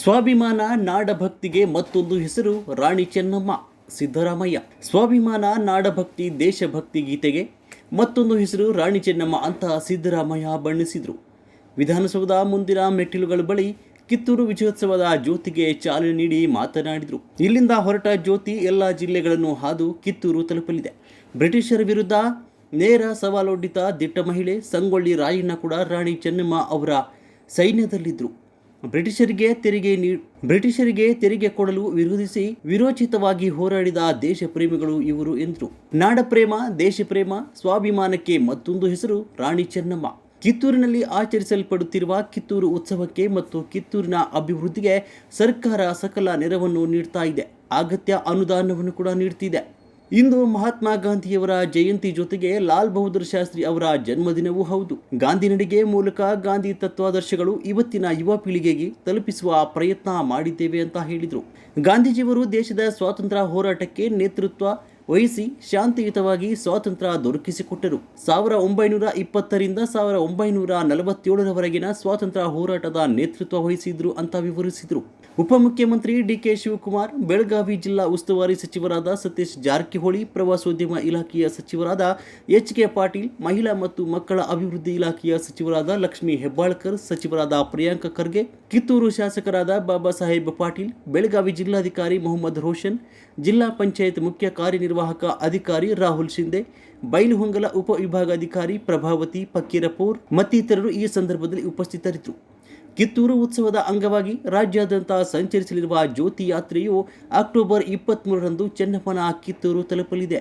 ಸ್ವಾಭಿಮಾನ ನಾಡಭಕ್ತಿಗೆ ಮತ್ತೊಂದು ಹೆಸರು ರಾಣಿ ಚೆನ್ನಮ್ಮ. ಸಿದ್ದರಾಮಯ್ಯ ಸ್ವಾಭಿಮಾನ ನಾಡಭಕ್ತಿ ದೇಶಭಕ್ತಿ ಗೀತೆಗೆ ಮತ್ತೊಂದು ಹೆಸರು ರಾಣಿ ಚೆನ್ನಮ್ಮ ಅಂತ ಸಿದ್ದರಾಮಯ್ಯ ಬಣ್ಣಿಸಿದರು. ವಿಧಾನಸೌಧ ಮುಂದಿನ ಮೆಟ್ಟಿಲುಗಳ ಬಳಿ ಕಿತ್ತೂರು ವಿಜಯೋತ್ಸವದ ಜ್ಯೋತಿಗೆ ಚಾಲನೆ ನೀಡಿ ಮಾತನಾಡಿದರು. ಇಲ್ಲಿಂದ ಹೊರಟ ಜ್ಯೋತಿ ಎಲ್ಲ ಜಿಲ್ಲೆಗಳನ್ನು ಹಾದು ಕಿತ್ತೂರು ತಲುಪಲಿದೆ. ಬ್ರಿಟಿಷರ ವಿರುದ್ಧ ನೇರ ಸವಾಲೊಡ್ಡಿದ ದಿಟ್ಟ ಮಹಿಳೆ ಸಂಗೊಳ್ಳಿ ರಾಯಣ್ಣ ಕೂಡ ರಾಣಿ ಚೆನ್ನಮ್ಮ ಅವರ ಸೈನ್ಯದಲ್ಲಿದ್ದರು. ಬ್ರಿಟಿಷರಿಗೆ ತೆರಿಗೆ ಕೊಡಲು ವಿರೋಧಿಸಿ ವಿರೋಚಿತವಾಗಿ ಹೋರಾಡಿದ ದೇಶ ಪ್ರೇಮಿಗಳು ಇವರು ಎಂದರು. ನಾಡಪ್ರೇಮ, ದೇಶಪ್ರೇಮ, ಸ್ವಾಭಿಮಾನಕ್ಕೆ ಮತ್ತೊಂದು ಹೆಸರು ರಾಣಿ ಚೆನ್ನಮ್ಮ. ಕಿತ್ತೂರಿನಲ್ಲಿ ಆಚರಿಸಲ್ಪಡುತ್ತಿರುವ ಕಿತ್ತೂರು ಉತ್ಸವಕ್ಕೆ ಮತ್ತು ಕಿತ್ತೂರಿನ ಅಭಿವೃದ್ಧಿಗೆ ಸರ್ಕಾರ ಸಕಲ ನೆರವನ್ನು ನೀಡ್ತಾ ಇದೆ. ಅಗತ್ಯ ಅನುದಾನವನ್ನು ಕೂಡ ನೀಡ್ತಿದೆ. ಇಂದು ಮಹಾತ್ಮ ಗಾಂಧಿಯವರ ಜಯಂತಿ ಜೊತೆಗೆ ಲಾಲ್ ಬಹದ್ದೂರ್ ಶಾಸ್ತ್ರಿ ಅವರ ಜನ್ಮದಿನವೂ ಹೌದು. ಗಾಂಧಿ ನಡಿಗೆ ಮೂಲಕ ಗಾಂಧಿ ತತ್ವಾದರ್ಶಗಳು ಇವತ್ತಿನ ಯುವ ಪೀಳಿಗೆಗೆ ತಲುಪಿಸುವ ಪ್ರಯತ್ನ ಮಾಡಿದ್ದೇವೆ ಅಂತ ಹೇಳಿದರು. ಗಾಂಧೀಜಿಯವರು ದೇಶದ ಸ್ವಾತಂತ್ರ್ಯ ಹೋರಾಟಕ್ಕೆ ನೇತೃತ್ವ ವಹಿಸಿ ಶಾಂತಿಯುತವಾಗಿ ಸ್ವಾತಂತ್ರ್ಯ ದೊರಕಿಸಿಕೊಟ್ಟರು. 1920ರಿಂದ 1947ರವರೆಗಿನ ಸ್ವಾತಂತ್ರ್ಯ ಹೋರಾಟದ ನೇತೃತ್ವ ವಹಿಸಿದ್ರು ಅಂತ ವಿವರಿಸಿದರು. ಉಪಮುಖ್ಯಮಂತ್ರಿ ಡಿ.ಕೆ. ಶಿವಕುಮಾರ್, ಬೆಳಗಾವಿ ಜಿಲ್ಲಾ ಉಸ್ತುವಾರಿ ಸಚಿವರಾದ ಸತೀಶ್ ಜಾರಕಿಹೊಳಿ, ಪ್ರವಾಸೋದ್ಯಮ ಇಲಾಖೆಯ ಸಚಿವರಾದ ಎಚ್.ಕೆ. ಪಾಟೀಲ್, ಮಹಿಳಾ ಮತ್ತು ಮಕ್ಕಳ ಅಭಿವೃದ್ಧಿ ಇಲಾಖೆಯ ಸಚಿವರಾದ ಲಕ್ಷ್ಮೀ ಹೆಬ್ಬಾಳ್ಕರ್, ಸಚಿವರಾದ ಪ್ರಿಯಾಂಕ ಖರ್ಗೆ, ಕಿತ್ತೂರು ಶಾಸಕರಾದ ಬಾಬಾ ಸಾಹೇಬ್ ಪಾಟೀಲ್, ಬೆಳಗಾವಿ ಜಿಲ್ಲಾಧಿಕಾರಿ ಮೊಹಮ್ಮದ್ ರೋಷನ್, ಜಿಲ್ಲಾ ಪಂಚಾಯತ್ ಮುಖ್ಯ ಕಾರ್ಯನಿರ್ವಾಹಕ ಅಧಿಕಾರಿ ರಾಹುಲ್ ಶಿಂದೆ, ಬೈಲಹೊಂಗಲ ಉಪವಿಭಾಗಾಧಿಕಾರಿ ಪ್ರಭಾವತಿ ಫಕೀರಪುರ್ ಮತ್ತಿತರರು ಈ ಸಂದರ್ಭದಲ್ಲಿ ಉಪಸ್ಥಿತರಿದ್ದರು. ಕಿತ್ತೂರು ಉತ್ಸವದ ಅಂಗವಾಗಿ ರಾಜ್ಯಾದ್ಯಂತ ಸಂಚರಿಸಲಿರುವ ಜ್ಯೋತಿ ಯಾತ್ರೆಯು ಅಕ್ಟೋಬರ್ 23ರಂದು ಚೆನ್ನಪ್ಪನ ಕಿತ್ತೂರು ತಲುಪಲಿದೆ.